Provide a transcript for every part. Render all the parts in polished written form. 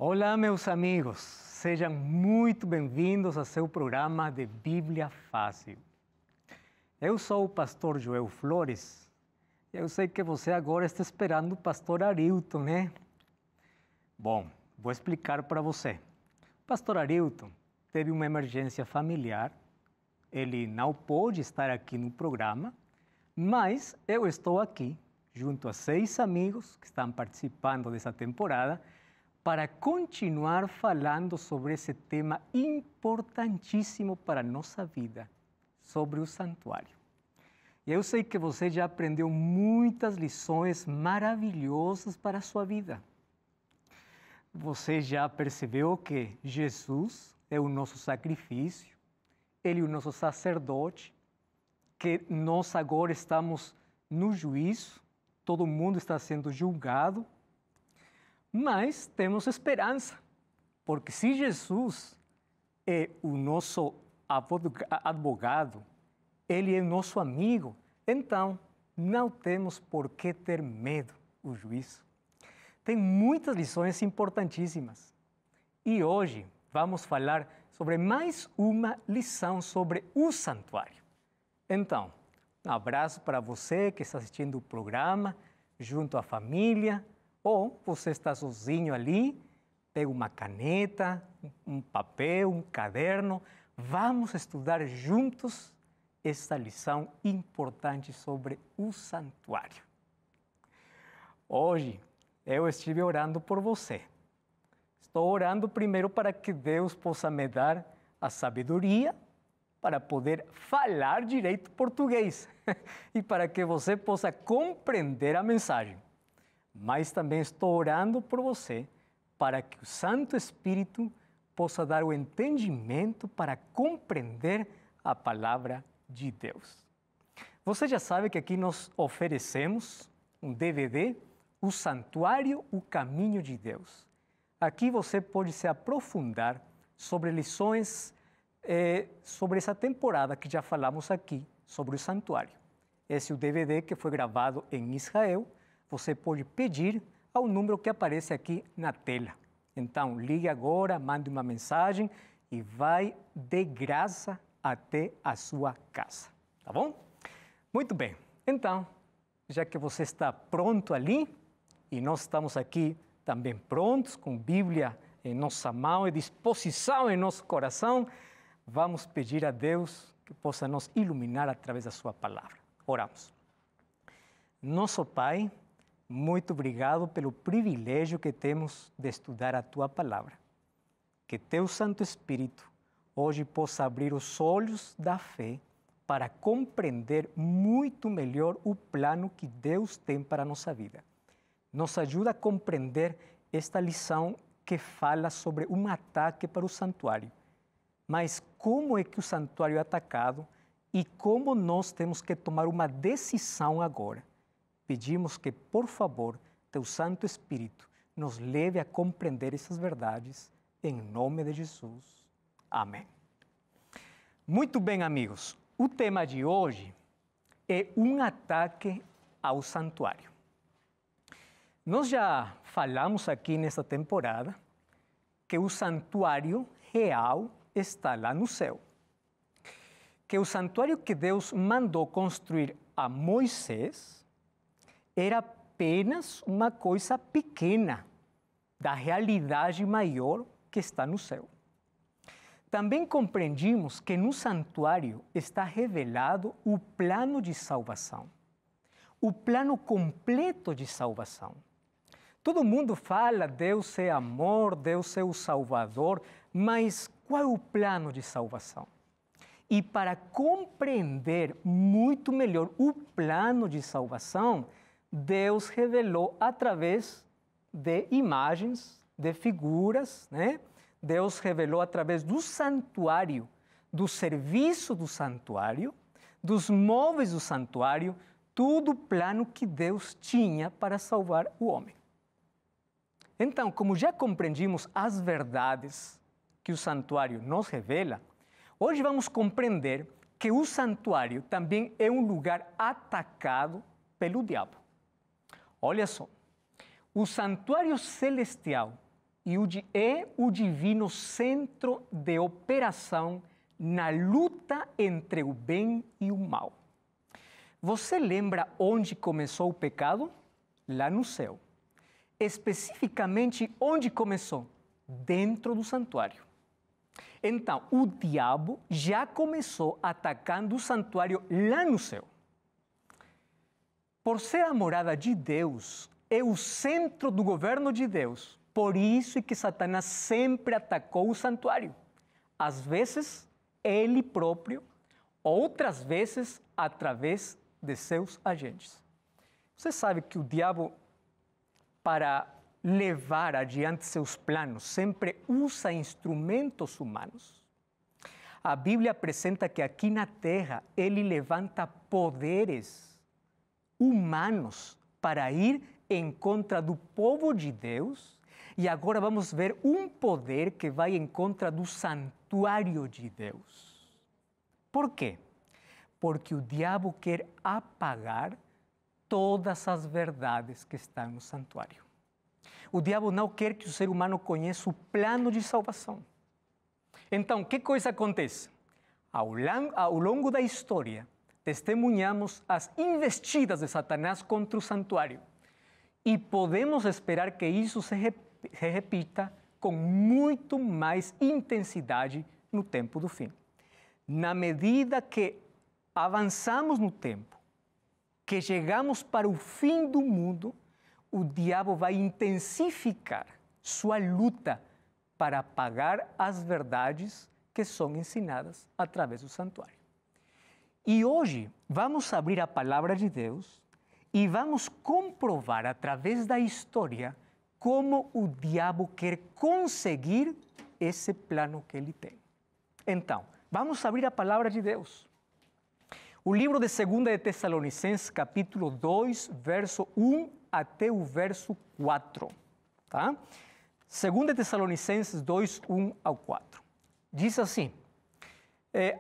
Olá, meus amigos, sejam muito bem-vindos ao seu programa de Bíblia Fácil. Eu sou o pastor Joel Flores. Eu sei que você agora está esperando o pastor Arilton, né? Bom, vou explicar para você. O pastor Arilton teve uma emergência familiar, ele não pôde estar aqui no programa, mas eu estou aqui, junto a 6 amigos que estão participando dessa temporada, para continuar falando sobre esse tema importantíssimo para a nossa vida, sobre o santuário. E eu sei que você já aprendeu muitas lições maravilhosas para a sua vida. Você já percebeu que Jesus é o nosso sacrifício, Ele é o nosso sacerdote, que nós agora estamos no juízo, todo mundo está sendo julgado, mas temos esperança, porque se Jesus é o nosso advogado, Ele é nosso amigo, então não temos por que ter medo do juízo. Tem muitas lições importantíssimas. E hoje vamos falar sobre mais uma lição sobre o santuário. Então, um abraço para você que está assistindo o programa, junto à família, ou você está sozinho ali, pega uma caneta, um papel, um caderno. Vamos estudar juntos esta lição importante sobre o santuário. Hoje eu estive orando por você. Estou orando primeiro para que Deus possa me dar a sabedoria para poder falar direito português e para que você possa compreender a mensagem. Mas também estou orando por você para que o Santo Espírito possa dar o entendimento para compreender a palavra de Deus. Você já sabe que aqui nós oferecemos um DVD, O Santuário, o Caminho de Deus. Aqui você pode se aprofundar sobre lições sobre essa temporada que já falamos aqui, sobre o santuário. Esse é o DVD que foi gravado em Israel. Você pode pedir ao número que aparece aqui na tela. Então, ligue agora, mande uma mensagem e vai de graça até a sua casa, tá bom? Muito bem, então, já que você está pronto ali, e nós estamos aqui também prontos, com Bíblia em nossa mão e disposição em nosso coração, vamos pedir a Deus que possa nos iluminar através da sua palavra. Oramos. Nosso Pai, muito obrigado pelo privilégio que temos de estudar a Tua Palavra. Que Teu Santo Espírito hoje possa abrir os olhos da fé para compreender muito melhor o plano que Deus tem para a nossa vida. Nos ajuda a compreender esta lição que fala sobre um ataque para o santuário. Mas como é que o santuário é atacado e como nós temos que tomar uma decisão agora? Pedimos que, por favor, Teu Santo Espírito nos leve a compreender essas verdades, em nome de Jesus. Amém. Muito bem, amigos. O tema de hoje é um ataque ao santuário. Nós já falamos aqui nessa temporada que o santuário real está lá no céu. Que o santuário que Deus mandou construir a Moisés era apenas uma coisa pequena da realidade maior que está no céu. Também compreendimos que no santuário está revelado o plano de salvação, o plano completo de salvação. Todo mundo fala, Deus é amor, Deus é o Salvador, mas qual é o plano de salvação? E para compreender muito melhor o plano de salvação, Deus revelou através de imagens, de figuras, né? Deus revelou através do santuário, do serviço do santuário, dos móveis do santuário, todo o plano que Deus tinha para salvar o homem. Então, como já compreendimos as verdades que o santuário nos revela, hoje vamos compreender que o santuário também é um lugar atacado pelo diabo. Olha só, o santuário celestial é o divino centro de operação na luta entre o bem e o mal. Você lembra onde começou o pecado? Lá no céu. Especificamente, onde começou? Dentro do santuário. Então, o diabo já começou atacando o santuário lá no céu. Por ser a morada de Deus, é o centro do governo de Deus. Por isso é que Satanás sempre atacou o santuário. Às vezes, ele próprio, outras vezes, através de seus agentes. Você sabe que o diabo, para levar adiante seus planos, sempre usa instrumentos humanos. A Bíblia apresenta que aqui na Terra ele levanta poderes humanos para ir em contra do povo de Deus. E agora vamos ver um poder que vai em contra do santuário de Deus. Por quê? Porque o diabo quer apagar todas as verdades que estão no santuário. O diabo não quer que o ser humano conheça o plano de salvação. Então, que coisa acontece? Ao longo da história, testemunhamos as investidas de Satanás contra o santuário. E podemos esperar que isso se repita com muito mais intensidade no tempo do fim. Na medida que avançamos no tempo, que chegamos para o fim do mundo, o diabo vai intensificar sua luta para apagar as verdades que são ensinadas através do santuário. E hoje vamos abrir a palavra de Deus e vamos comprovar através da história como o diabo quer conseguir esse plano que ele tem. Então, vamos abrir a palavra de Deus. O livro de 2 de Tessalonicenses, capítulo 2, verso 1 até o verso 4. Tá? 2 de Tessalonicenses 2, 1 ao 4. Diz assim,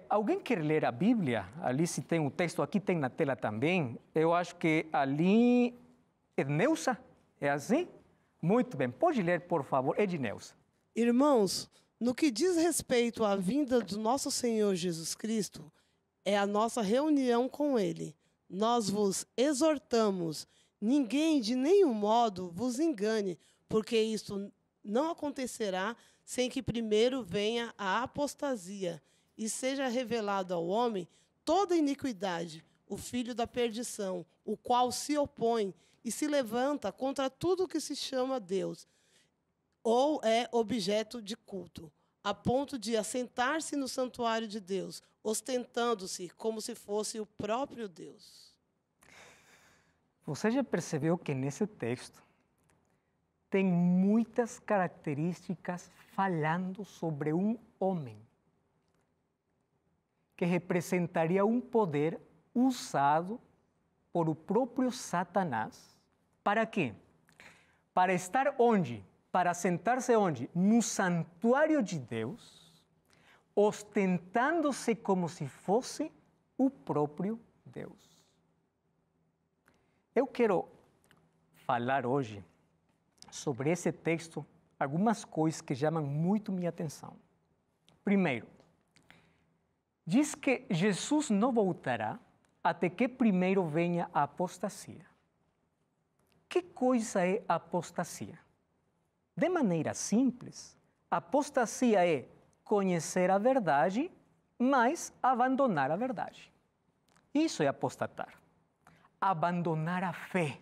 alguém quer ler a Bíblia? Ali se tem um texto, aqui tem na tela também. Eu acho que ali, Edneusa, é assim? Muito bem, pode ler, por favor, Edneusa. Irmãos, no que diz respeito à vinda do nosso Senhor Jesus Cristo, é a nossa reunião com Ele. Nós vos exortamos, ninguém de nenhum modo vos engane, porque isto não acontecerá sem que primeiro venha a apostasia e seja revelado ao homem toda iniquidade, o filho da perdição, o qual se opõe e se levanta contra tudo que se chama Deus ou é objeto de culto, a ponto de assentar-se no santuário de Deus, ostentando-se como se fosse o próprio Deus. Você já percebeu que nesse texto tem muitas características falando sobre um homem que representaria um poder usado por o próprio Satanás. Para quê? Para estar onde? Para sentar-se onde? No santuário de Deus, ostentando-se como se fosse o próprio Deus. Eu quero falar hoje sobre esse texto algumas coisas que chamam muito minha atenção. Primeiro, diz que Jesus não voltará até que primeiro venha a apostasia. Que coisa é apostasia? De maneira simples, apostasia é conhecer a verdade, mas abandonar a verdade. Isso é apostatar. Abandonar a fé.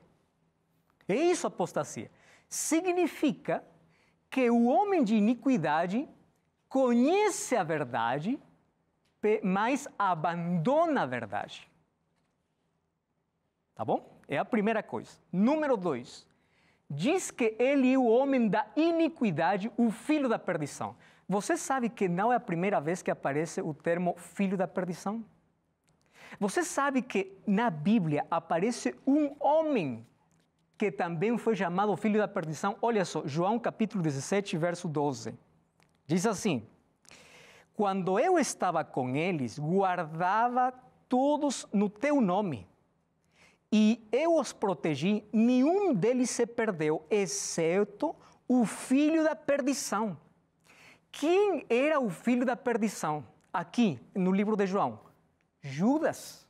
É isso apostasia. Significa que o homem de iniquidade conhece a verdade, mas abandona a verdade. Tá bom? É a primeira coisa. Número 2. Diz que ele é o homem da iniquidade, o filho da perdição. Você sabe que não é a primeira vez que aparece o termo filho da perdição? Você sabe que na Bíblia aparece um homem que também foi chamado filho da perdição? Olha só, João capítulo 17, verso 12. Diz assim: quando eu estava com eles, guardava todos no teu nome. E eu os protegi, nenhum deles se perdeu, exceto o filho da perdição. Quem era o filho da perdição? Aqui, no livro de João, Judas.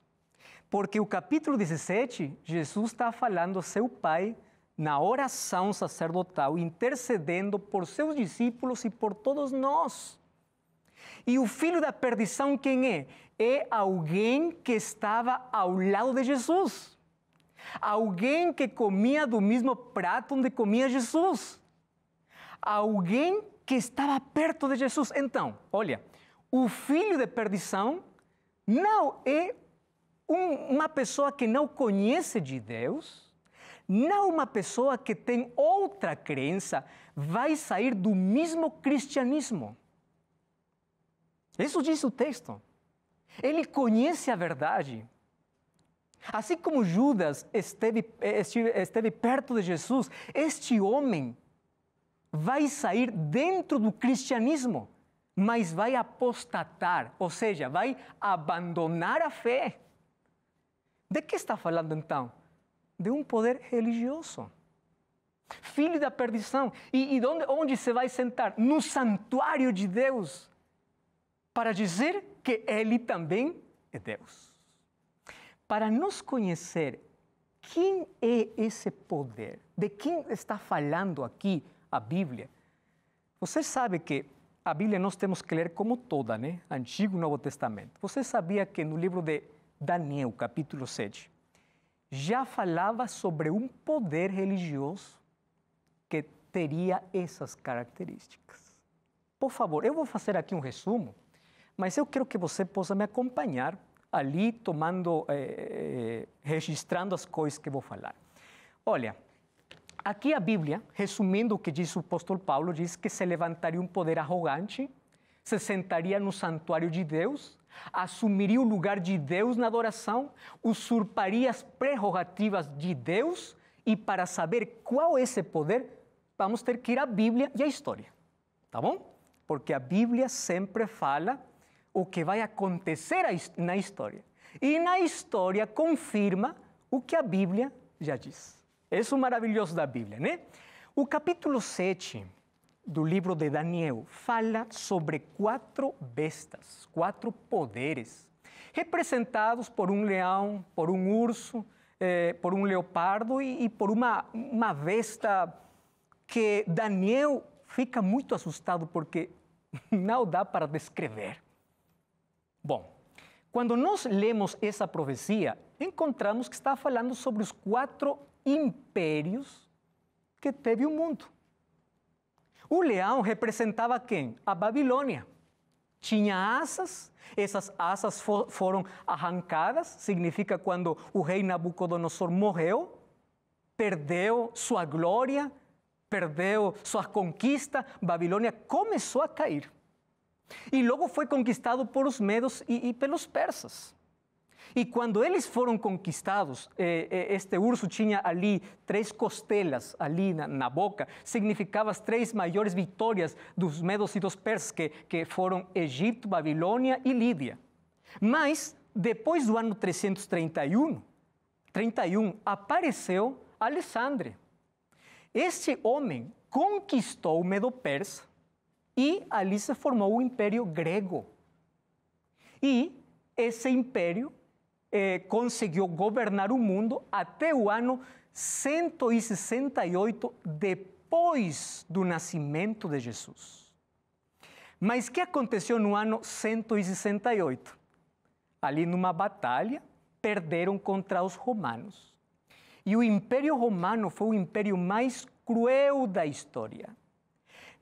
Porque o capítulo 17, Jesus está falando ao seu Pai na oração sacerdotal, intercedendo por seus discípulos e por todos nós. E o filho da perdição, quem é? É alguém que estava ao lado de Jesus. Alguém que comia do mesmo prato onde comia Jesus. Alguém que estava perto de Jesus. Então, olha, o filho de perdição não é uma pessoa que não conhece de Deus, não uma pessoa que tem outra crença, vai sair do mesmo cristianismo. Isso diz o texto. Ele conhece a verdade. Assim como Judas esteve perto de Jesus, este homem vai sair dentro do cristianismo, mas vai apostatar, ou seja, vai abandonar a fé. De que está falando então? De um poder religioso. Filho da perdição. E onde se vai sentar? No santuário de Deus, para dizer que ele também é Deus. Para nos conhecer quem é esse poder, de quem está falando aqui a Bíblia, você sabe que a Bíblia nós temos que ler como toda, né? Antigo e Novo Testamento. Você sabia que no livro de Daniel, capítulo 7, já falava sobre um poder religioso que teria essas características? Por favor, eu vou fazer aqui um resumo, mas eu quero que você possa me acompanhar ali, registrando as coisas que vou falar. Olha, aqui a Bíblia, resumindo o que diz o apóstolo Paulo, diz que se levantaria um poder arrogante, se sentaria no santuário de Deus, assumiria o lugar de Deus na adoração, usurparia as prerrogativas de Deus, e para saber qual é esse poder, vamos ter que ir à Bíblia e à história, tá bom? Porque a Bíblia sempre fala o que vai acontecer na história. E na história confirma o que a Bíblia já diz. Isso é maravilhoso da Bíblia, né? O capítulo 7 do livro de Daniel fala sobre 4 bestas, 4 poderes, representados por um leão, por um urso, por um leopardo e por uma besta que Daniel fica muito assustado porque não dá para descrever. Bom, quando nós lemos essa profecia, encontramos que está falando sobre os 4 impérios que teve o mundo. O leão representava quem? A Babilônia. Tinha asas, essas asas foram arrancadas, significa quando o rei Nabucodonosor morreu, perdeu sua glória, perdeu sua conquista, Babilônia começou a cair. E logo foi conquistado por os medos e pelos persas. E quando eles foram conquistados, este urso tinha ali 3 costelas ali na boca, significava as 3 maiores vitórias dos medos e dos persas, que foram Egito, Babilônia e Lídia. Mas, depois do ano 331, apareceu Alexandre. Este homem conquistou o Medo-Persa e ali se formou o Império Grego. E esse império conseguiu governar o mundo até o ano 168 depois do nascimento de Jesus. Mas o que aconteceu no ano 168? Ali numa batalha, perderam contra os romanos. E o Império Romano foi o império mais cruel da história.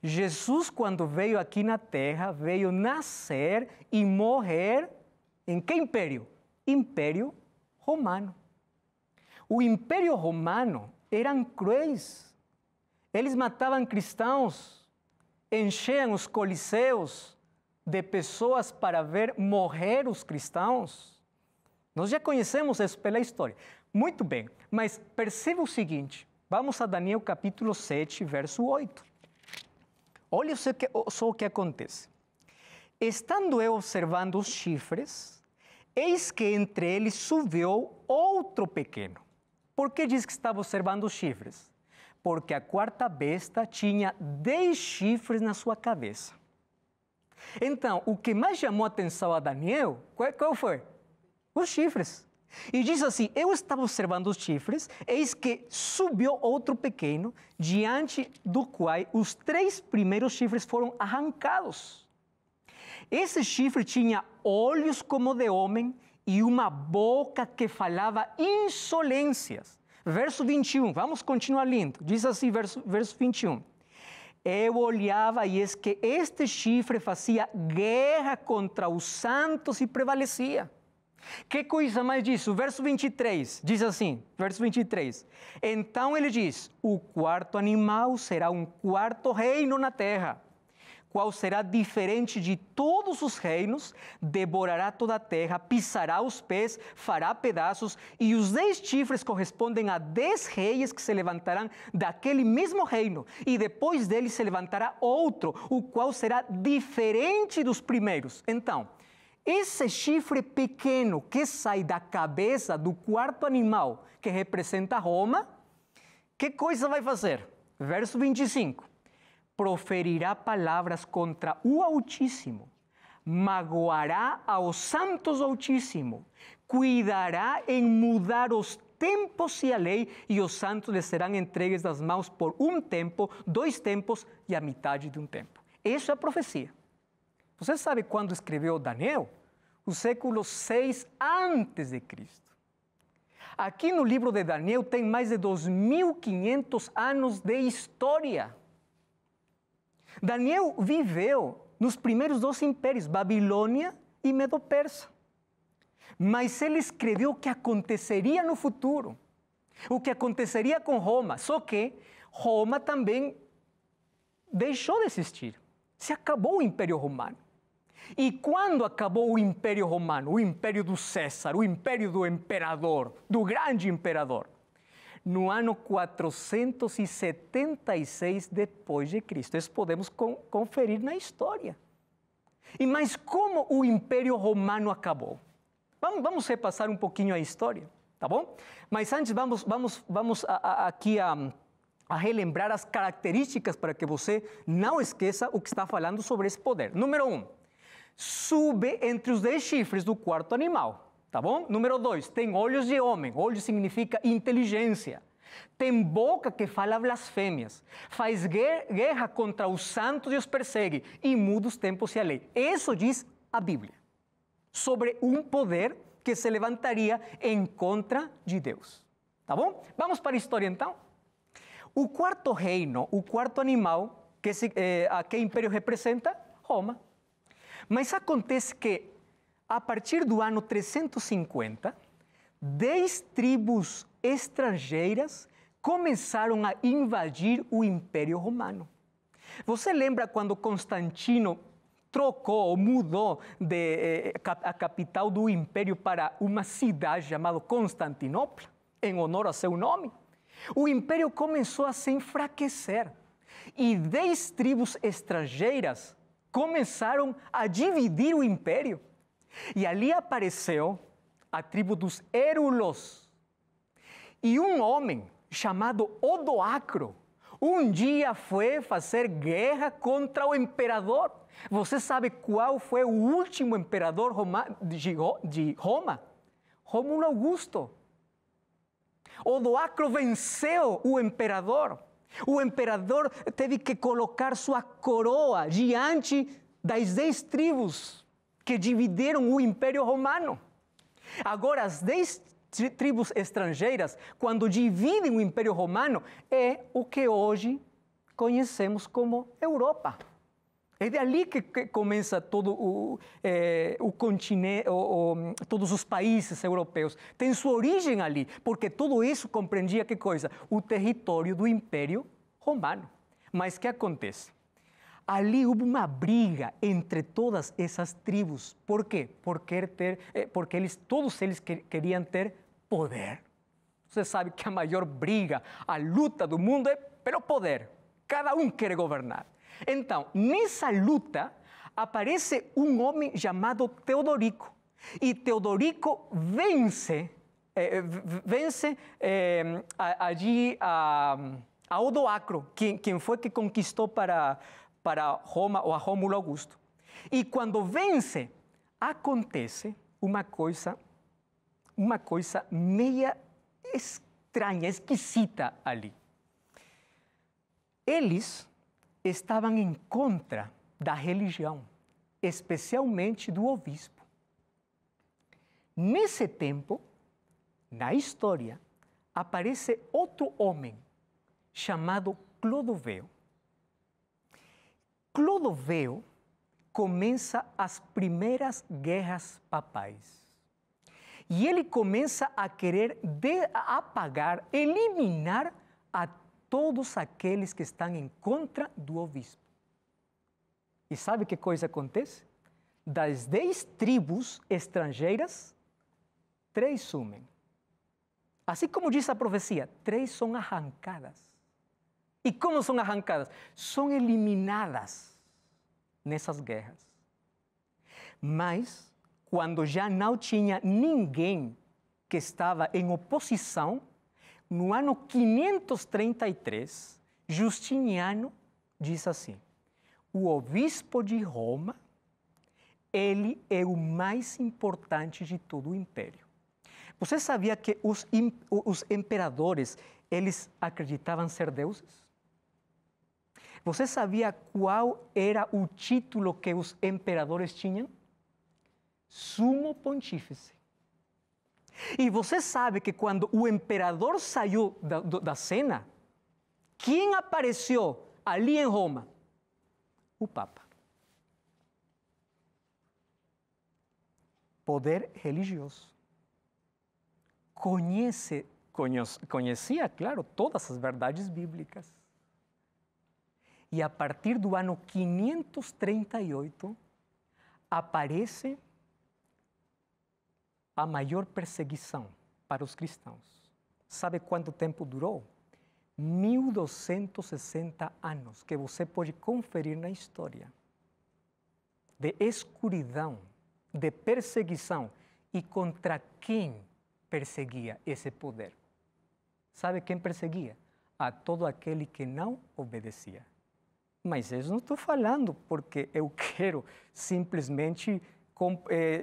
Jesus, quando veio aqui na Terra, veio nascer e morrer em que império? Império Romano. O Império Romano eram cruéis. Eles matavam cristãos, enchiam os coliseus de pessoas para ver morrer os cristãos. Nós já conhecemos isso pela história. Muito bem, mas perceba o seguinte, vamos a Daniel capítulo 7, verso 8. Olha só o que acontece. Estando eu observando os chifres, eis que entre eles subiu outro pequeno. Por que diz que estava observando os chifres? porque a quarta besta tinha 10 chifres na sua cabeça. Então, o que mais chamou a atenção a Daniel, qual foi? Os chifres. E diz assim, eu estava observando os chifres, eis que subiu outro pequeno, diante do qual os 3 primeiros chifres foram arrancados. Esse chifre tinha olhos como de homem e uma boca que falava insolências. Verso 21, vamos continuar lendo. Diz assim, verso 21. Eu olhava e eis que este chifre fazia guerra contra os santos e prevalecia. Que coisa mais disso? O verso 23 diz assim, verso 23. Então ele diz, o quarto animal será um quarto reino na terra, qual será diferente de todos os reinos, devorará toda a terra, pisará os pés, fará pedaços, e os 10 chifres correspondem a 10 reis que se levantarão daquele mesmo reino, e depois dele se levantará outro, o qual será diferente dos primeiros. Então, esse chifre pequeno que sai da cabeça do quarto animal, que representa Roma, que coisa vai fazer? Verso 25. Proferirá palavras contra o Altíssimo, magoará aos santos do Altíssimo, cuidará em mudar os tempos e a lei, e os santos lhe serão entregues das mãos por um tempo, 2 tempos e a metade de um tempo. Isso é a profecia. Você sabe quando escreveu Daniel? O século 6 antes de Cristo. Aqui no livro de Daniel tem mais de 2.500 anos de história. Daniel viveu nos primeiros 2 impérios, Babilônia e Medo-Persa. Mas ele escreveu o que aconteceria no futuro, o que aconteceria com Roma. Só que Roma também deixou de existir. Se acabou o Império Romano. E quando acabou o Império Romano, o Império do César, o Império do Imperador, do grande imperador? No ano 476 depois de Cristo. Isso podemos conferir na história. Mas como o Império Romano acabou? Vamos repassar um pouquinho a história, tá bom? Mas antes vamos aqui a relembrar as características para que você não esqueça o que está falando sobre esse poder. Número 1, sube entre os 10 chifres do quarto animal. Tá bom? Número 2, tem olhos de homem. Olho significa inteligência. Tem boca que fala blasfêmias. Faz guerra contra os santos e os persegue. E muda os tempos e a lei. Isso diz a Bíblia. Sobre um poder que se levantaria em contra de Deus. Tá bom? Vamos para a história então. O quarto reino, o quarto animal, a que império representa? Roma. Mas acontece que a partir do ano 350, 10 tribos estrangeiras começaram a invadir o Império Romano. Você lembra quando Constantino trocou ou mudou a capital do Império para uma cidade chamada Constantinopla, em honor a seu nome? O Império começou a se enfraquecer e 10 tribos estrangeiras começaram a dividir o Império. E ali apareceu a tribo dos Érulos. E um homem chamado Odoacro, um dia foi fazer guerra contra o imperador. Você sabe qual foi o último imperador de Roma? Rômulo Augusto. Odoacro venceu o imperador. O imperador teve que colocar sua coroa diante das 10 tribos que dividiram o Império Romano. Agora, as 10 tribos estrangeiras, quando dividem o Império Romano, é o que hoje conhecemos como Europa. É dali que começa todo o continente, todos os países europeus. Tem sua origem ali, porque tudo isso compreendia que coisa? O território do Império Romano. Mas o que acontece? Ali houve uma briga entre todas essas tribos. Por quê? Porque todos eles queriam ter poder. Você sabe que a maior briga, a luta do mundo é pelo poder. Cada um quer governar. Então, nessa luta, aparece um homem chamado Teodorico. E Teodorico vence a Odoacro, quem foi que conquistou para Roma, ou a Rômulo Augusto. E quando vence, acontece uma coisa meia estranha, esquisita ali. Eles estavam em contra da religião, especialmente do obispo. Nesse tempo, na história, aparece outro homem chamado Clodoveo. Clodoveo começa as primeiras guerras papais. E ele começa a querer apagar, eliminar a todos aqueles que estão em contra do obispo. E sabe que coisa acontece? Das 10 tribos estrangeiras, 3 sumem. Assim como diz a profecia, 3 são arrancadas. E como são arrancadas? São eliminadas nessas guerras. Mas, quando já não tinha ninguém que estava em oposição, no ano 533, Justiniano diz assim: o obispo de Roma, ele é o mais importante de todo o império. Você sabia que os imperadores, eles acreditavam ser deuses? Você sabia qual era o título que os imperadores tinham? Sumo Pontífice. E você sabe que quando o imperador saiu da cena, quem apareceu ali em Roma? O Papa. Poder religioso. Conhecia, claro, todas as verdades bíblicas. E a partir do ano 538, aparece a maior perseguição para os cristãos. Sabe quanto tempo durou? 1260 anos, que você pode conferir na história. De escuridão, de perseguição. E contra quem perseguia esse poder? Sabe quem perseguia? A todo aquele que não obedecia. Mas eu não estou falando porque eu quero simplesmente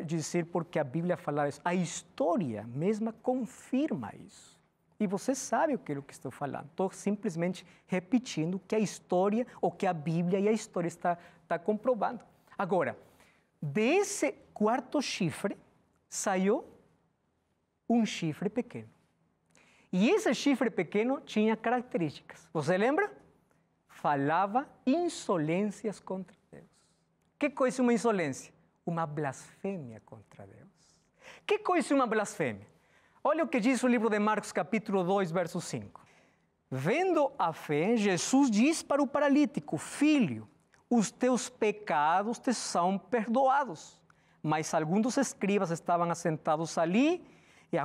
dizer porque a Bíblia fala isso. A história mesma confirma isso. E você sabe o que estou falando. Estou simplesmente repetindo que a história, ou que a Bíblia e a história está comprovando. Agora, desse quarto chifre, saiu um chifre pequeno. E esse chifre pequeno tinha características. Você lembra? Falava insolências contra Deus. Que coisa é uma insolência? Uma blasfêmia contra Deus. Que coisa é uma blasfêmia? Olha o que diz o livro de Marcos, capítulo 2, verso 5. Vendo a fé, Jesus diz para o paralítico: Filho, os teus pecados te são perdoados. Mas alguns dos escribas estavam assentados ali e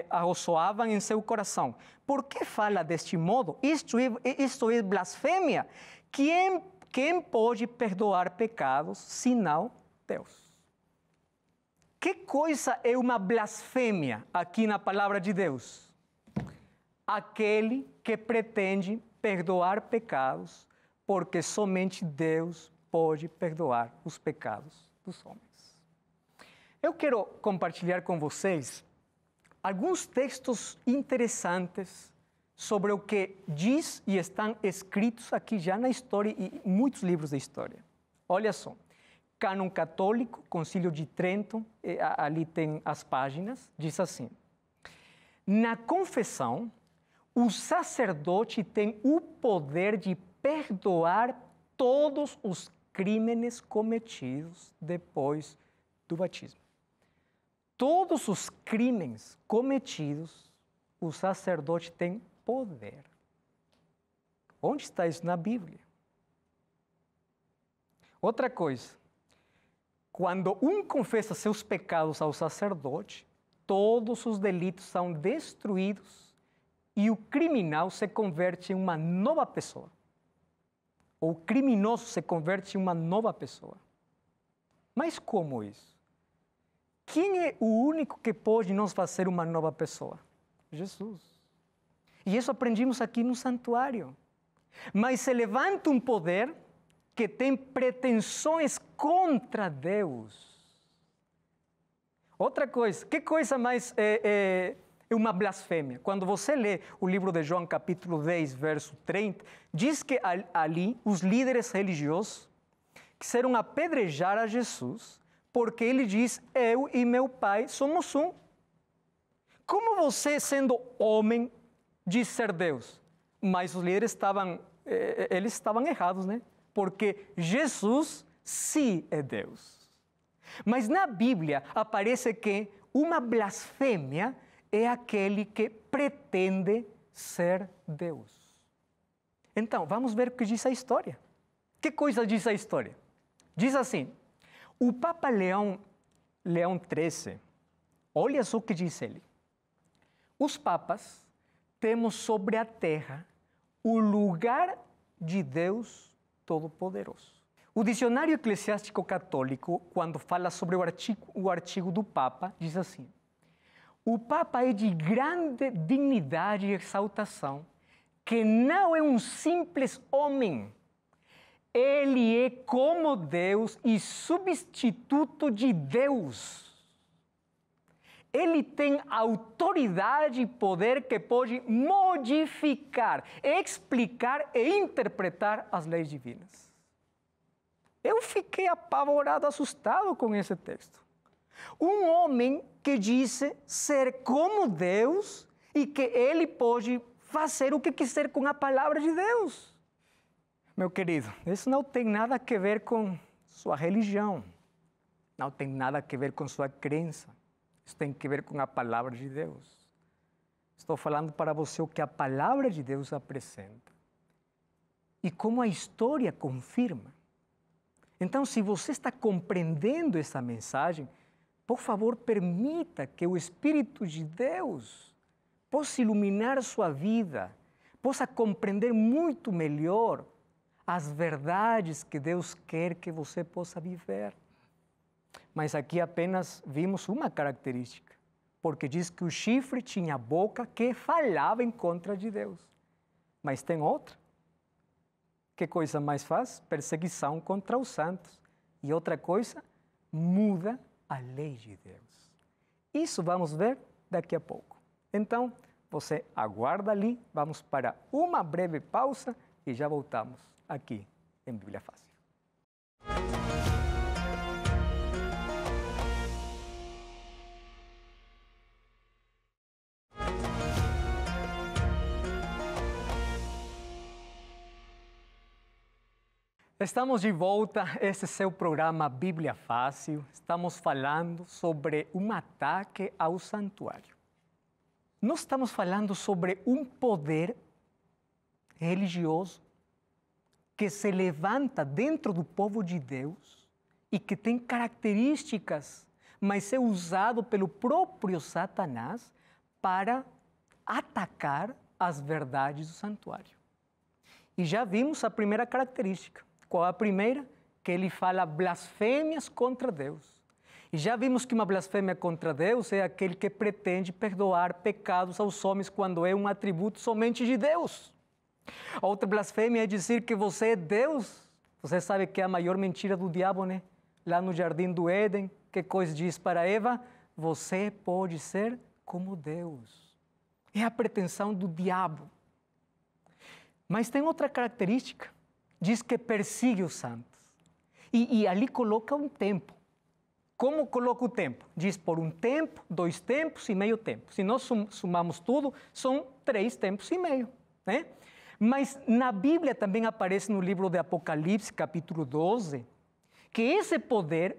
arroçoavam em seu coração: por que fala deste modo? Isto é blasfêmia. Quem pode perdoar pecados, senão Deus? Que coisa é uma blasfêmia aqui na palavra de Deus? Aquele que pretende perdoar pecados, porque somente Deus pode perdoar os pecados dos homens. Eu quero compartilhar com vocês alguns textos interessantes sobre o que diz e estão escritos aqui já na história e muitos livros de história. Olha só, Cânon Católico, Concílio de Trento, ali tem as páginas, diz assim: na confissão, o sacerdote tem o poder de perdoar todos os crimes cometidos depois do batismo. Todos os crimes cometidos, o sacerdote tem poder. Onde está isso na Bíblia? Outra coisa, quando um confessa seus pecados ao sacerdote, todos os delitos são destruídos e o criminal se converte em uma nova pessoa. Ou o criminoso se converte em uma nova pessoa. Mas como isso? Quem é o único que pode nos fazer uma nova pessoa? Jesus. E isso aprendimos aqui no santuário. Mas se levanta um poder que tem pretensões contra Deus. Outra coisa, que coisa mais é uma blasfêmia? Quando você lê o livro de João, capítulo 10, verso 30, diz que ali os líderes religiosos quiseram apedrejar a Jesus, porque ele diz, eu e meu Pai somos um. Como você, sendo homem, diz ser Deus? Mas os líderes estavam errados, né? Porque Jesus sim é Deus. Mas na Bíblia aparece que uma blasfêmia é aquele que pretende ser Deus. Então, vamos ver o que diz a história. Que coisa diz a história? Diz assim, o Papa Leão XIII, olha só o que diz ele. Os papas temos sobre a terra o lugar de Deus Todo-Poderoso. O dicionário eclesiástico católico, quando fala sobre o artigo do Papa, diz assim, o Papa é de grande dignidade e exaltação, que não é um simples homem. Ele é como Deus e substituto de Deus. Ele tem autoridade e poder que pode modificar, explicar e interpretar as leis divinas. Eu fiquei apavorado, assustado com esse texto. Um homem que disse ser como Deus e que ele pode fazer o que quiser com a palavra de Deus. Meu querido, isso não tem nada a ver com sua religião, não tem nada a ver com sua crença. Isso tem que ver com a palavra de Deus. Estou falando para você o que a palavra de Deus apresenta. E como a história confirma. Então, se você está compreendendo essa mensagem, por favor, permita que o Espírito de Deus possa iluminar sua vida, possa compreender muito melhor as verdades que Deus quer que você possa viver. Mas aqui apenas vimos uma característica, porque diz que o chifre tinha a boca que falava em contra de Deus. Mas tem outra. Que coisa mais faz? Perseguição contra os santos. E outra coisa, muda a lei de Deus. Isso vamos ver daqui a pouco. Então, você aguarda ali, vamos para uma breve pausa e já voltamos aqui em Bíblia Fácil. Estamos de volta, esse é seu programa Bíblia Fácil. Estamos falando sobre um ataque ao santuário. Nós estamos falando sobre um poder religioso que se levanta dentro do povo de Deus e que tem características, mas é usado pelo próprio Satanás para atacar as verdades do santuário. E já vimos a primeira característica. Qual é a primeira? Que ele fala blasfêmias contra Deus. E já vimos que uma blasfêmia contra Deus é aquele que pretende perdoar pecados aos homens quando é um atributo somente de Deus. Outra blasfêmia é dizer que você é Deus. Você sabe que é a maior mentira do diabo, né? Lá no jardim do Éden, que coisa diz para Eva? Você pode ser como Deus. É a pretensão do diabo. Mas tem outra característica. Diz que persegue os santos. E ali coloca um tempo. Como coloca o tempo? Diz por um tempo, 2 tempos e meio tempo. Se nós somamos tudo, são 3 tempos e meio, né? Mas na Bíblia também aparece no livro de Apocalipse, capítulo 12, que esse poder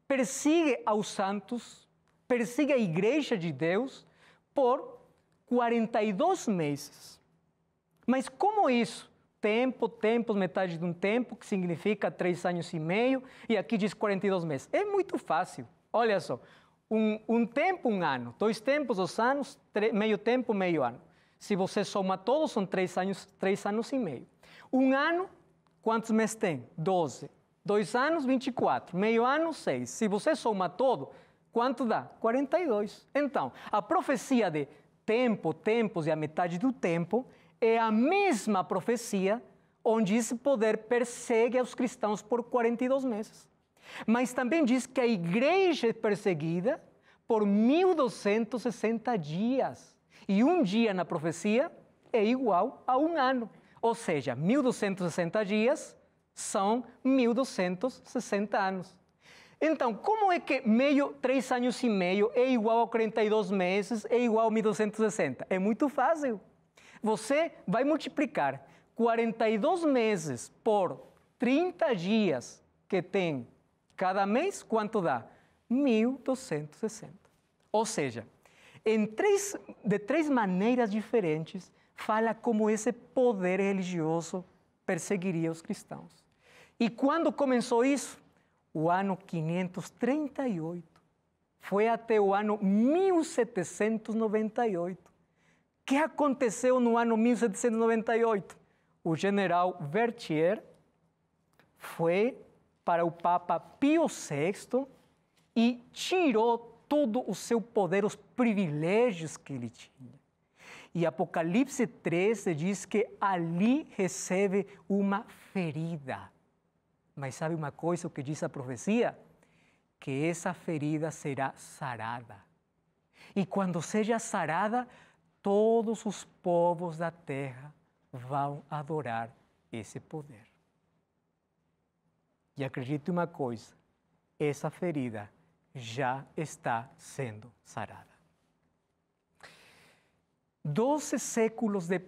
persegue aos santos, persegue a igreja de Deus por 42 meses. Mas como isso? Tempo, metade de um tempo, que significa 3 anos e meio, e aqui diz 42 meses. É muito fácil. Olha só, um tempo, 1 ano. 2 tempos, 2 anos, meio tempo, meio ano. Se você soma todos, são 3 anos e meio. 1 ano, quantos meses tem? 12. 2 anos, 24. Meio ano, 6. Se você soma todo, quanto dá? 42. Então, a profecia de tempo, tempos e a metade do tempo, é a mesma profecia onde esse poder persegue os cristãos por 42 meses. Mas também diz que a igreja é perseguida por 1260 dias. E um dia na profecia é igual a um ano. Ou seja, 1260 dias são 1260 anos. Então, como é que 3 anos e meio é igual a 42 meses, é igual a 1260? É muito fácil. Você vai multiplicar 42 meses por 30 dias que tem cada mês, quanto dá? 1260. Ou seja, de três maneiras diferentes, fala como esse poder religioso perseguiria os cristãos. E quando começou isso? O ano 538. Foi até o ano 1798. O que aconteceu no ano 1798? O general Vertier foi para o Papa Pio VI e tirou todo o seu poder, os privilégios que ele tinha. E Apocalipse 13 diz que ali recebe uma ferida. Mas sabe uma coisa, o que diz a profecia? Que essa ferida será sarada. E quando seja sarada, todos os povos da terra vão adorar esse poder. E acredite uma coisa, essa ferida já está sendo sarada. 12 séculos de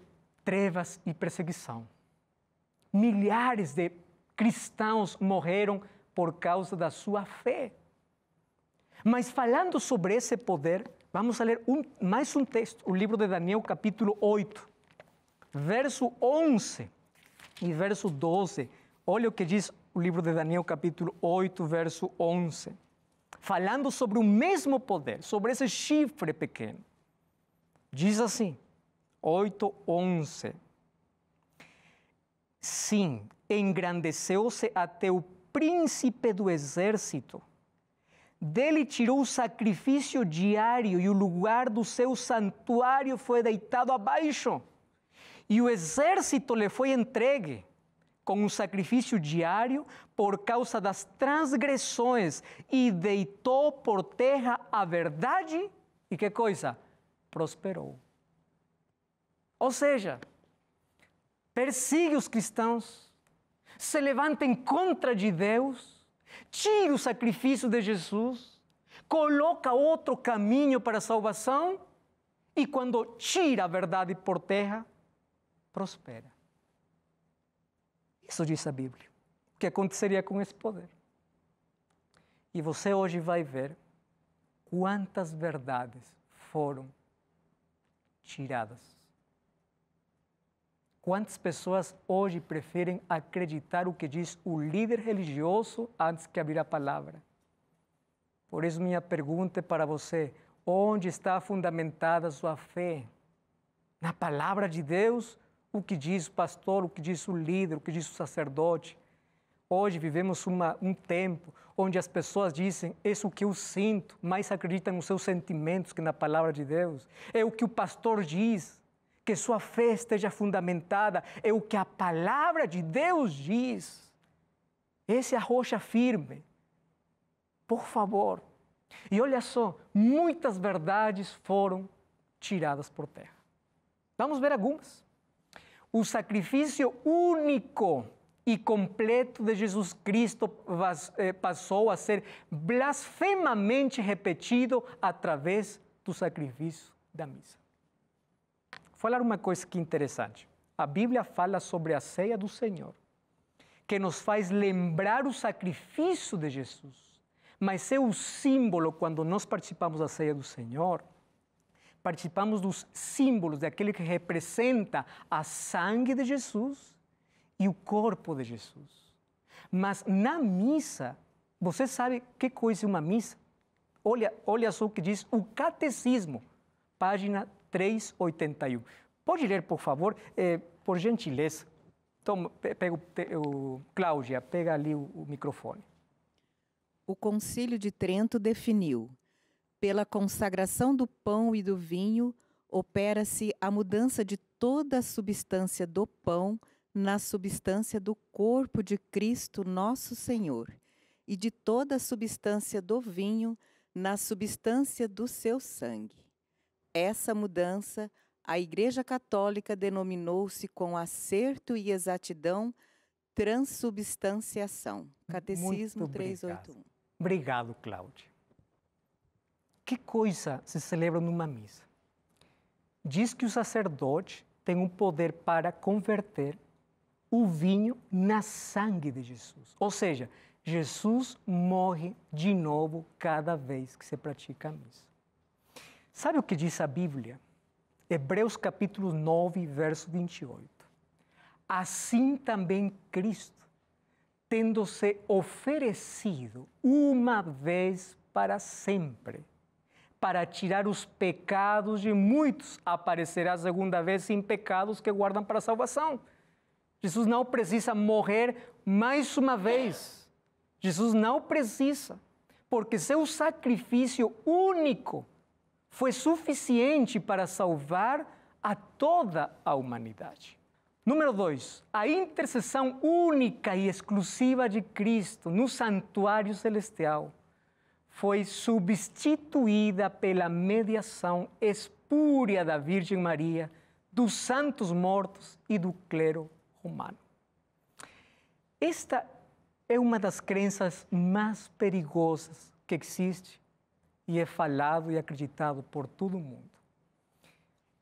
trevas e perseguição. Milhares de cristãos morreram por causa da sua fé. Mas falando sobre esse poder, vamos a ler mais um texto, o livro de Daniel, capítulo 8, verso 11 e verso 12. Olha o que diz o livro de Daniel, capítulo 8, verso 11. Falando sobre o mesmo poder, sobre esse chifre pequeno. Diz assim, 8:11. Sim, engrandeceu-se até o príncipe do exército. Dele tirou o sacrifício diário e o lugar do seu santuário foi deitado abaixo. E o exército lhe foi entregue com o sacrifício diário por causa das transgressões e deitou por terra a verdade e que coisa? Prosperou. Ou seja, persigue os cristãos, se levanta em contra de Deus, tira o sacrifício de Jesus, coloca outro caminho para a salvação e quando tira a verdade por terra, prospera. Isso diz a Bíblia. O que aconteceria com esse poder? E você hoje vai ver quantas verdades foram tiradas. Quantas pessoas hoje preferem acreditar o que diz o líder religioso antes que abrir a palavra? Por isso, minha pergunta é para você: onde está fundamentada a sua fé? Na palavra de Deus? O que diz o pastor, o que diz o líder, o que diz o sacerdote? Hoje vivemos um tempo onde as pessoas dizem: isso é o que eu sinto, mais acreditam nos seus sentimentos que na palavra de Deus. É o que o pastor diz. Que sua fé esteja fundamentada, é o que a palavra de Deus diz. Essa é a rocha firme. Por favor. E olha só, muitas verdades foram tiradas por terra. Vamos ver algumas. O sacrifício único e completo de Jesus Cristo passou a ser blasfemamente repetido através do sacrifício da missa. Vou falar uma coisa que é interessante. A Bíblia fala sobre a ceia do Senhor, que nos faz lembrar o sacrifício de Jesus. Mas é o símbolo, quando nós participamos da ceia do Senhor, participamos dos símbolos daquele que representa a sangue de Jesus e o corpo de Jesus. Mas na missa, você sabe que coisa é uma missa? Olha só o que diz o Catecismo, página 381. Pode ler, por favor, por gentileza. Então, Cláudia, pega ali o microfone. O Concílio de Trento definiu, pela consagração do pão e do vinho, opera-se a mudança de toda a substância do pão na substância do corpo de Cristo nosso Senhor, e de toda a substância do vinho na substância do seu sangue. Essa mudança, a Igreja Católica denominou-se com acerto e exatidão transubstanciação. Catecismo 381. Obrigado, Cláudia. Que coisa se celebra numa missa? Diz que o sacerdote tem um poder para converter o vinho na sangue de Jesus. Ou seja, Jesus morre de novo cada vez que se pratica a missa. Sabe o que diz a Bíblia? Hebreus capítulo 9, verso 28. Assim também Cristo, tendo-se oferecido uma vez para sempre, para tirar os pecados de muitos, aparecerá a segunda vez sem pecados que guardam para a salvação. Jesus não precisa morrer mais uma vez. Jesus não precisa, porque seu sacrifício único foi suficiente para salvar a toda a humanidade. Número 2, a intercessão única e exclusiva de Cristo no santuário celestial foi substituída pela mediação espúria da Virgem Maria, dos santos mortos e do clero romano. Esta é uma das crenças mais perigosas que existe e é falado e acreditado por todo mundo.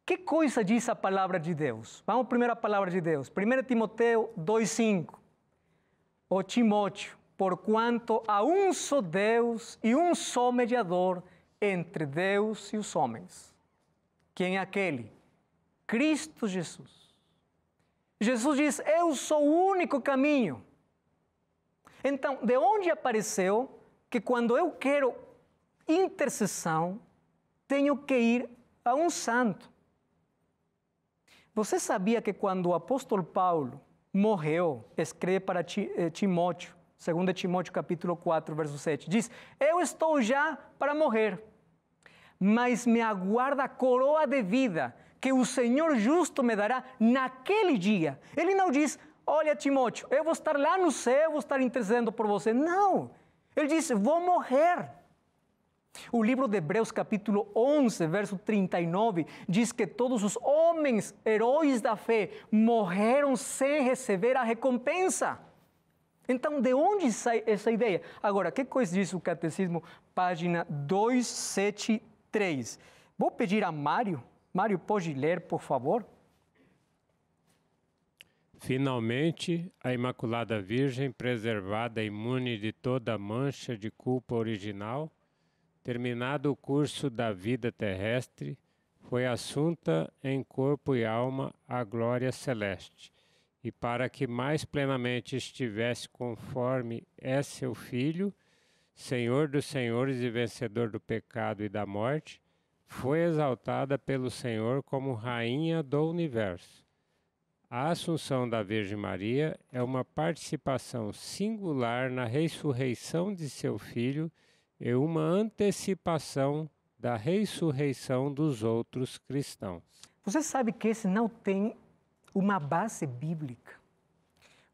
Que coisa diz a palavra de Deus? Vamos primeiro à palavra de Deus. 1 Timoteu 2,5. Ó Timóteo, porquanto há um só Deus e um só mediador entre Deus e os homens. Quem é aquele? Cristo Jesus. Jesus diz, eu sou o único caminho. Então, de onde apareceu que quando eu quero intercessão, tenho que ir a um santo? Você sabia que quando o apóstolo Paulo morreu, escreve para Timóteo, 2 Timóteo capítulo 4, verso 7, diz, eu estou já para morrer, mas me aguarda a coroa de vida, que o Senhor justo me dará naquele dia. Ele não diz, olha Timóteo, eu vou estar lá no céu, vou estar intercedendo por você. Não, ele diz, vou morrer. O livro de Hebreus, capítulo 11, verso 39, diz que todos os homens, heróis da fé, morreram sem receber a recompensa. Então, de onde sai essa ideia? Agora, que coisa diz o Catecismo, página 273? Vou pedir a Mário. Mário, pode ler, por favor? Finalmente, a Imaculada Virgem, preservada imune de toda mancha de culpa original, terminado o curso da vida terrestre, foi assunta em corpo e alma à glória celeste, e para que mais plenamente estivesse conforme é seu Filho, Senhor dos senhores e vencedor do pecado e da morte, foi exaltada pelo Senhor como Rainha do Universo. A Assunção da Virgem Maria é uma participação singular na ressurreição de seu Filho e uma antecipação da ressurreição dos outros cristãos. Você sabe que esse não tem uma base bíblica.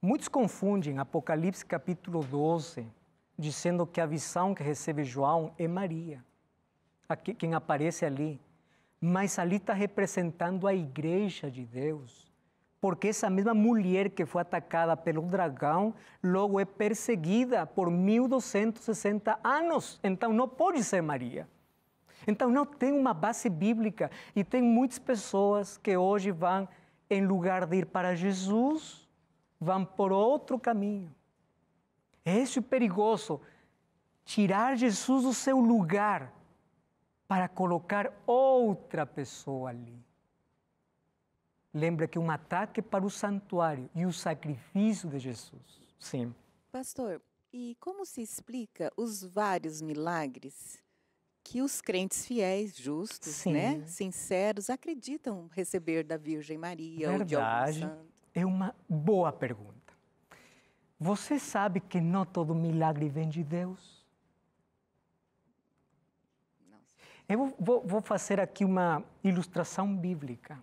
Muitos confundem Apocalipse capítulo 12, dizendo que a visão que recebe João é Maria, quem aparece ali. Mas ali está representando a igreja de Deus. Porque essa mesma mulher que foi atacada pelo dragão, logo é perseguida por 1260 anos. Então não pode ser Maria. Então não tem uma base bíblica. E tem muitas pessoas que hoje vão, em lugar de ir para Jesus, vão por outro caminho. Esse é perigoso. Tirar Jesus do seu lugar para colocar outra pessoa ali. Lembra que um ataque para o santuário e o sacrifício de Jesus. Sim. Pastor, e como se explica os vários milagres que os crentes fiéis, justos, Sim. né, sinceros, acreditam receber da Virgem Maria ou de algum Verdade. santo? É uma boa pergunta. Você sabe que não todo milagre vem de Deus? Não. Eu vou fazer aqui uma ilustração bíblica.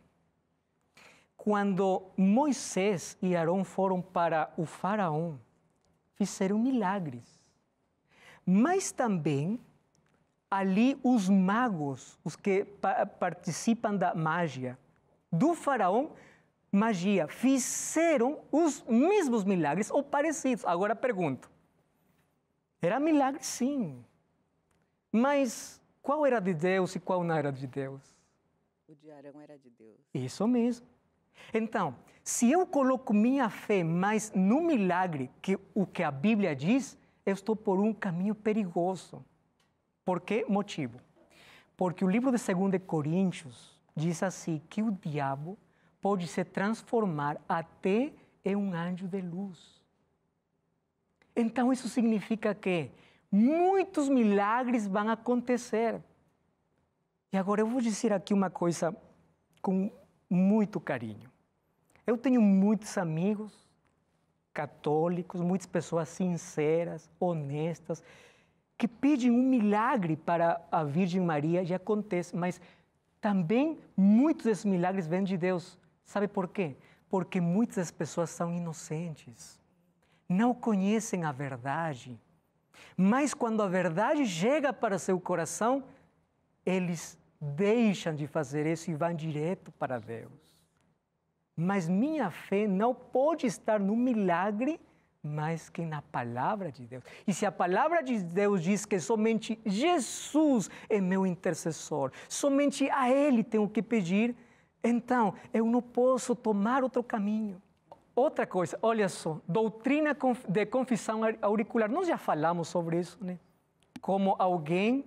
Quando Moisés e Arão foram para o faraó, fizeram milagres. Mas também, ali os magos, os que participam da magia, do faraó, magia, fizeram os mesmos milagres ou parecidos. Agora pergunto, era milagre sim, mas qual era de Deus e qual não era de Deus? O de Arão era de Deus. Isso mesmo. Então, se eu coloco minha fé mais no milagre que o que a Bíblia diz, eu estou por um caminho perigoso. Por que motivo? Porque o livro de 2 Coríntios diz assim que o diabo pode se transformar até em um anjo de luz. Então, isso significa que muitos milagres vão acontecer. E agora eu vou dizer aqui uma coisa com muito carinho. Eu tenho muitos amigos católicos, muitas pessoas sinceras, honestas, que pedem um milagre para a Virgem Maria e acontece, mas também muitos desses milagres vêm de Deus. Sabe por quê? Porque muitas das pessoas são inocentes, não conhecem a verdade, mas quando a verdade chega para seu coração, eles deixam de fazer isso e vão direto para Deus. Mas minha fé não pode estar no milagre, mais que na palavra de Deus. E se a palavra de Deus diz que somente Jesus é meu intercessor, somente a Ele tenho que pedir, então eu não posso tomar outro caminho. Outra coisa, olha só, doutrina de confissão auricular. Nós já falamos sobre isso, né? Como alguém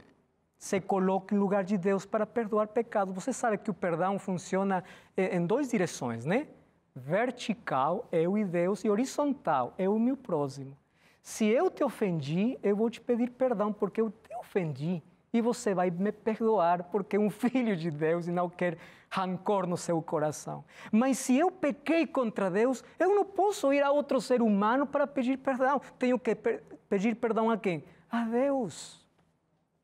se coloca em lugar de Deus para perdoar pecados. Você sabe que o perdão funciona em duas direções, né? Vertical, eu e Deus, e horizontal, eu e o meu próximo. Se eu te ofendi, eu vou te pedir perdão porque eu te ofendi. E você vai me perdoar porque é um filho de Deus e não quer rancor no seu coração. Mas se eu pequei contra Deus, eu não posso ir a outro ser humano para pedir perdão. Tenho que pedir perdão a quem? A Deus.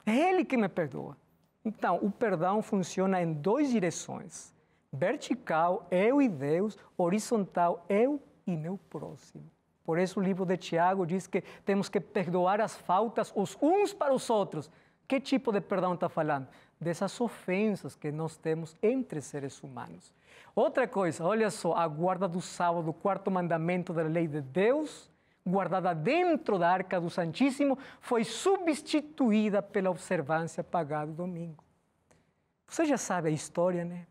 É Ele que me perdoa. Então, o perdão funciona em duas direções. Vertical, eu e Deus. Horizontal, eu e meu próximo. Por isso o livro de Tiago diz que temos que perdoar as faltas os uns para os outros. Que tipo de perdão está falando? Dessas ofensas que nós temos entre seres humanos. Outra coisa, olha só, a guarda do sábado, o quarto mandamento da lei de Deus, guardada dentro da Arca do Santíssimo, foi substituída pela observância pagada do domingo. Você já sabe a história, né?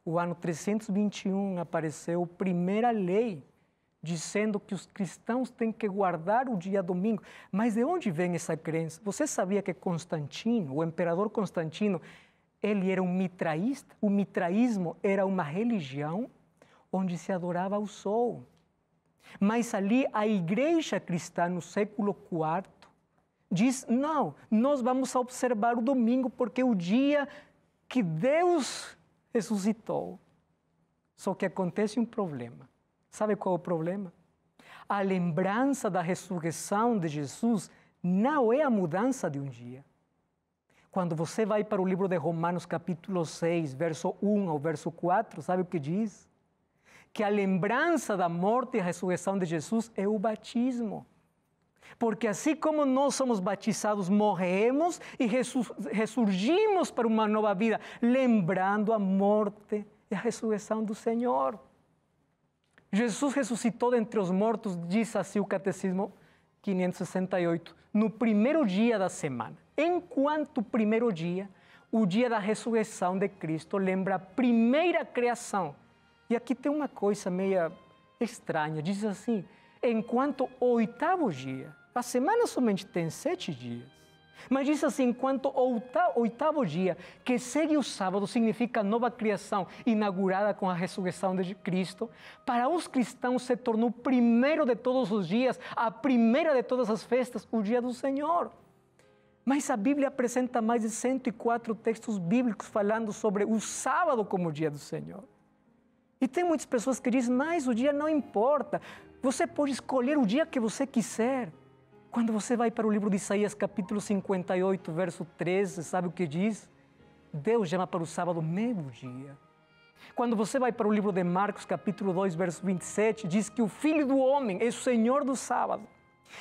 O ano 321 apareceu a primeira lei dizendo que os cristãos têm que guardar o dia domingo. Mas de onde vem essa crença? Você sabia que Constantino, o imperador Constantino, ele era um mitraísta? O mitraísmo era uma religião onde se adorava o sol. Mas ali a igreja cristã no século IV diz, não, nós vamos observar o domingo porque é o dia que Deus ressuscitou. Só que acontece um problema. Sabe qual é o problema? A lembrança da ressurreição de Jesus não é a mudança de um dia. Quando você vai para o livro de Romanos, capítulo 6, verso 1 ao verso 4, sabe o que diz? Que a lembrança da morte e a ressurreição de Jesus é o batismo. Porque assim como nós somos batizados, morremos e ressurgimos para uma nova vida, lembrando a morte e a ressurreição do Senhor. Jesus ressuscitou dentre os mortos, diz assim o Catecismo 568, no primeiro dia da semana. Enquanto o primeiro dia, o dia da ressurreição de Cristo, lembra a primeira criação. E aqui tem uma coisa meio estranha, diz assim, enquanto o oitavo dia, a semana somente tem 7 dias, mas diz assim, enquanto o oitavo dia, que segue o sábado, significa nova criação, inaugurada com a ressurreição de Cristo, para os cristãos se tornou o primeiro de todos os dias, a primeira de todas as festas, o dia do Senhor. Mas a Bíblia apresenta mais de 104 textos bíblicos falando sobre o sábado como o dia do Senhor. E tem muitas pessoas que dizem, mas o dia não importa, você pode escolher o dia que você quiser. Quando você vai para o livro de Isaías, capítulo 58, verso 13, sabe o que diz? Deus chama para o sábado meio-dia. Quando você vai para o livro de Marcos, capítulo 2, verso 27, diz que o Filho do Homem é o Senhor do sábado.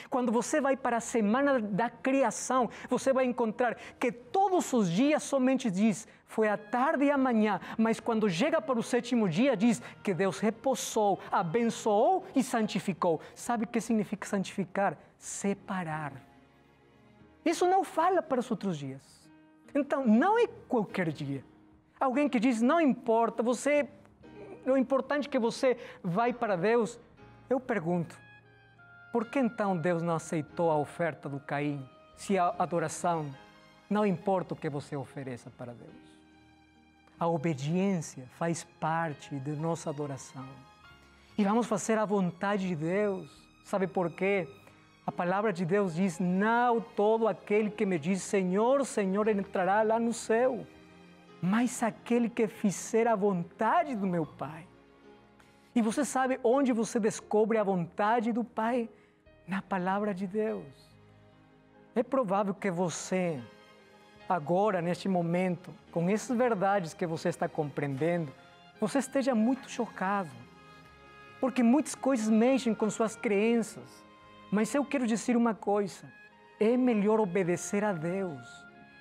Quando você vai para a semana da criação, você vai encontrar que todos os dias somente diz, foi a tarde e a manhã, mas quando chega para o sétimo dia, diz que Deus repousou, abençoou e santificou. Sabe o que significa santificar? Separar. Isso não fala para os outros dias. Então, não é qualquer dia. Alguém que diz, não importa, o importante é que você vai para Deus. Eu pergunto, por que então Deus não aceitou a oferta do Caim, se a adoração não importa o que você ofereça para Deus? A obediência faz parte de nossa adoração. E vamos fazer a vontade de Deus. Sabe por quê? A palavra de Deus diz, não todo aquele que me diz, Senhor, Senhor, entrará lá no céu, mas aquele que fizer a vontade do meu Pai. E você sabe onde você descobre a vontade do Pai? Na palavra de Deus. É provável que você, agora, neste momento, com essas verdades que você está compreendendo, você esteja muito chocado, porque muitas coisas mexem com suas crenças. Mas eu quero dizer uma coisa, é melhor obedecer a Deus,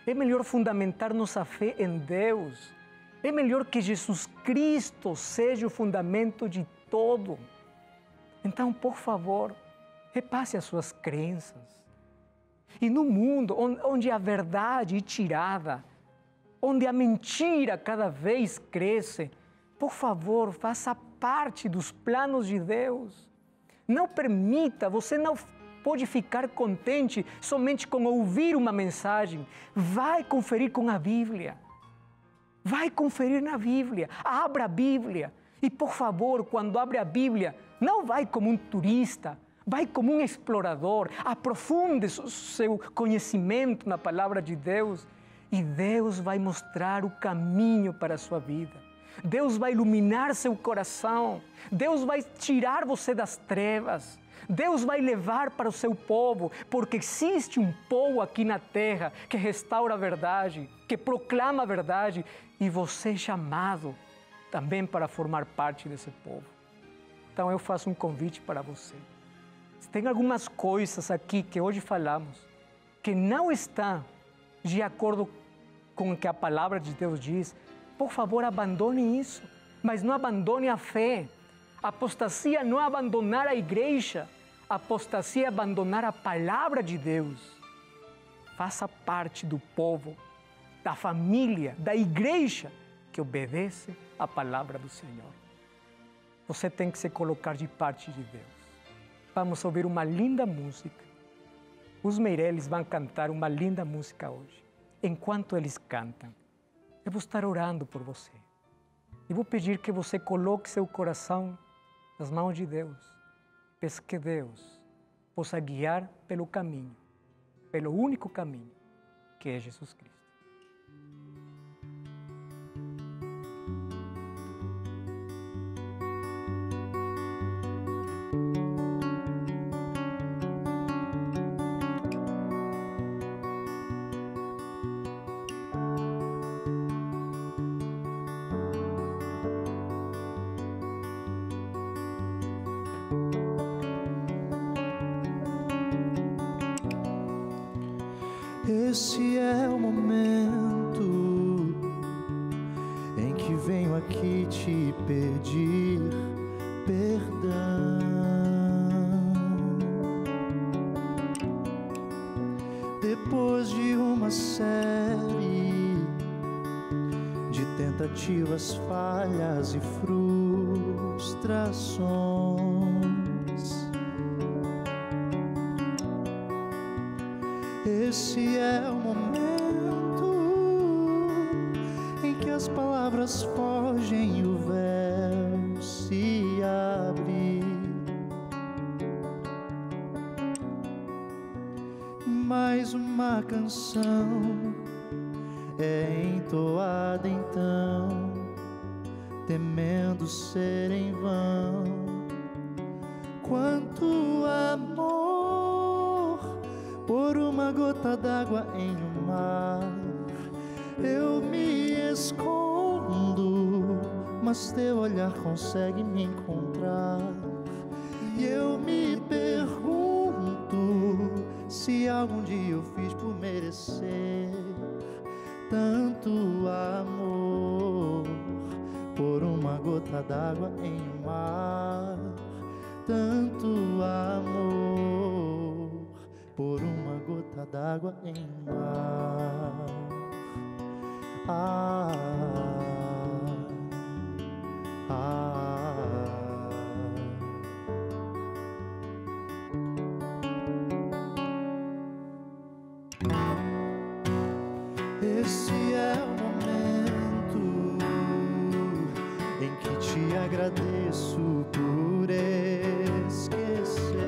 é melhor fundamentar nossa fé em Deus, é melhor que Jesus Cristo seja o fundamento de todo. Então, por favor, repasse as suas crenças. E no mundo onde a verdade é tirada, onde a mentira cada vez cresce, por favor, faça parte dos planos de Deus. Não permita, você não pode ficar contente somente com ouvir uma mensagem. Vai conferir com a Bíblia. Vai conferir na Bíblia. Abra a Bíblia. E, por favor, quando abre a Bíblia, não vai como um turista, vai como um explorador. Aprofunde seu conhecimento na palavra de Deus e Deus vai mostrar o caminho para a sua vida. Deus vai iluminar seu coração. Deus vai tirar você das trevas. Deus vai levar para o seu povo, porque existe um povo aqui na terra que restaura a verdade, que proclama a verdade, e você é chamado também para formar parte desse povo. Então eu faço um convite para você. Se tem algumas coisas aqui que hoje falamos que não estão de acordo com o que a palavra de Deus diz, por favor, abandone isso, mas não abandone a fé. Apostasia não é abandonar a igreja, apostasia é abandonar a palavra de Deus. Faça parte do povo, da família, da igreja que obedece à palavra do Senhor. Você tem que se colocar de parte de Deus. Vamos ouvir uma linda música. Os Meireles vão cantar uma linda música hoje. Enquanto eles cantam, eu vou estar orando por você. E vou pedir que você coloque seu coração nas mãos de Deus. Peço que Deus possa guiar pelo caminho, pelo único caminho, que é Jesus Cristo. Esse é o momento em que venho aqui te pedir perdão. Depois de uma série de tentativas, falhas e frustrações, esse é o momento em que as palavras fogem e o véu se abre. Mais uma canção é entoada então, temendo ser em vão. Quanto amor por uma gota d'água em um mar, Eu me escondo, mas teu olhar consegue me encontrar. E eu me pergunto se algum dia eu fiz por merecer tanto amor, por uma gota d'água em um mar. Tanto amor, por uma gota d'água em um mar. Esse é o momento em que te agradeço por esquecer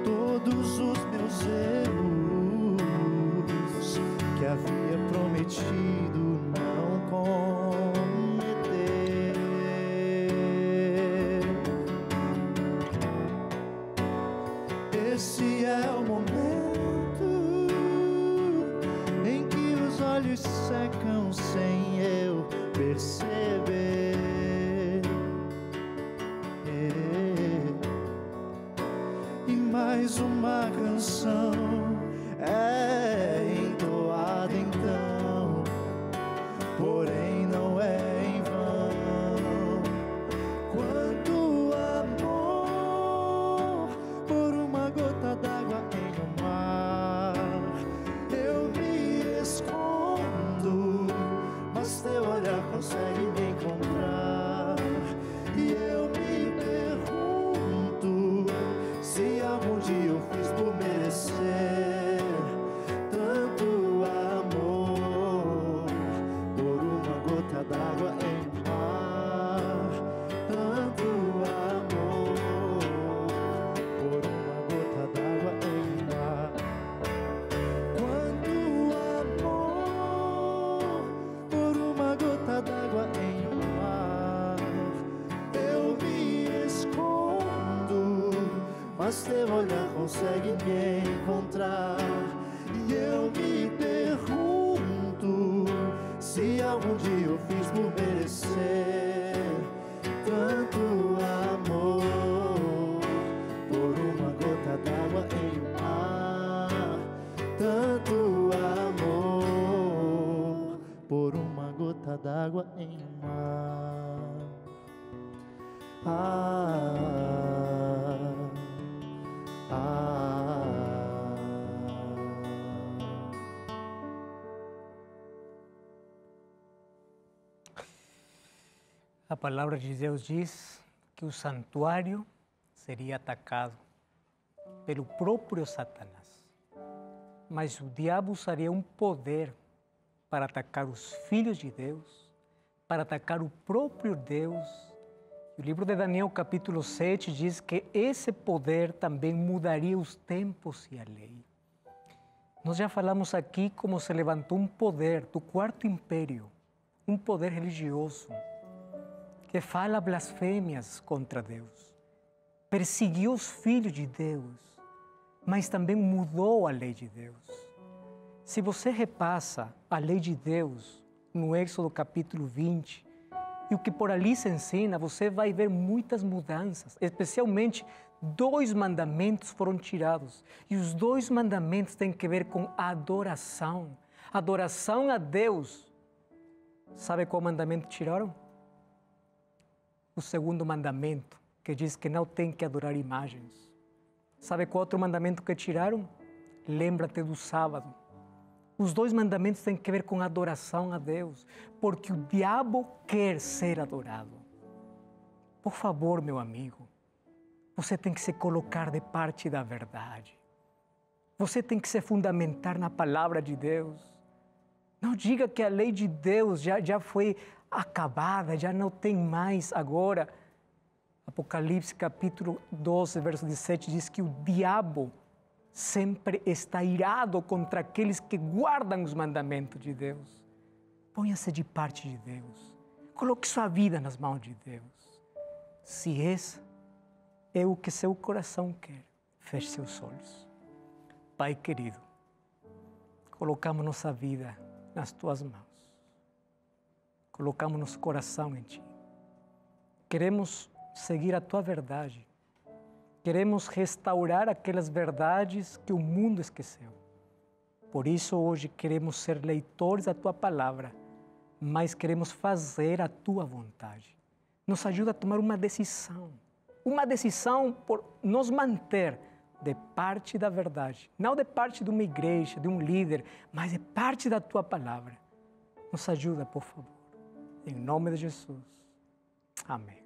todos os meus erros que havia prometido não cometer. Esse é o momento em que os olhos secam sem eu perceber. E mais uma canção é entoada então, porém não é em vão. Quanto amor por uma gota d'água em um mar. Eu me escondo, mas teu olhar consegue me encontrar. E eu me pergunto se algum dia eu fiz por merecer tanto amor, por uma gota d'água em um mar. Tanto amor, por uma gota d'água em um mar. Quanto amor, por uma gota d'água em um mar. Eu me escondo, mas teu olhar consegue me encontrar. E eu me pergunto se algum dia eu fiz por merecer tanto amor, por uma gota d'água em um mar. Tanto amor, por uma gota d'água em um mar. A palavra de Deus diz que o santuário seria atacado pelo próprio Satanás. Mas o diabo usaria um poder para atacar os filhos de Deus, para atacar o próprio Deus. O livro de Daniel, capítulo 7, diz que esse poder também mudaria os tempos e a lei. Nós já falamos aqui como se levantou um poder do Quarto Império, um poder religioso, que fala blasfêmias contra Deus, perseguiu os filhos de Deus, mas também mudou a lei de Deus. Se você repassa a lei de Deus no Êxodo capítulo 20, e o que por ali se ensina, você vai ver muitas mudanças, especialmente 2 mandamentos foram tirados. E os 2 mandamentos têm que ver com adoração. Adoração a Deus. Sabe qual mandamento tiraram? O segundo mandamento, que diz que não tem que adorar imagens. Sabe qual outro mandamento que tiraram? Lembra-te do sábado. Os 2 mandamentos têm que ver com adoração a Deus, porque o diabo quer ser adorado. Por favor, meu amigo, você tem que se colocar de parte da verdade. Você tem que se fundamentar na palavra de Deus. Não diga que a lei de Deus já foi acabada, já não tem mais agora. Apocalipse capítulo 12, verso 17 diz que o diabo sempre está irado contra aqueles que guardam os mandamentos de Deus. Ponha-se de parte de Deus. Coloque sua vida nas mãos de Deus. Se esse é o que seu coração quer, feche seus olhos. Pai querido, colocamos nossa vida nas Tuas mãos. Colocamos nosso coração em Ti. Queremos seguir a Tua verdade. Queremos restaurar aquelas verdades que o mundo esqueceu. Por isso, hoje, queremos ser leitores da Tua palavra, mas queremos fazer a Tua vontade. Nos ajuda a tomar uma decisão por nos manter de parte da verdade, não de parte de uma igreja, de um líder, mas de parte da Tua palavra. Nos ajuda, por favor. Em nome de Jesus. Amém.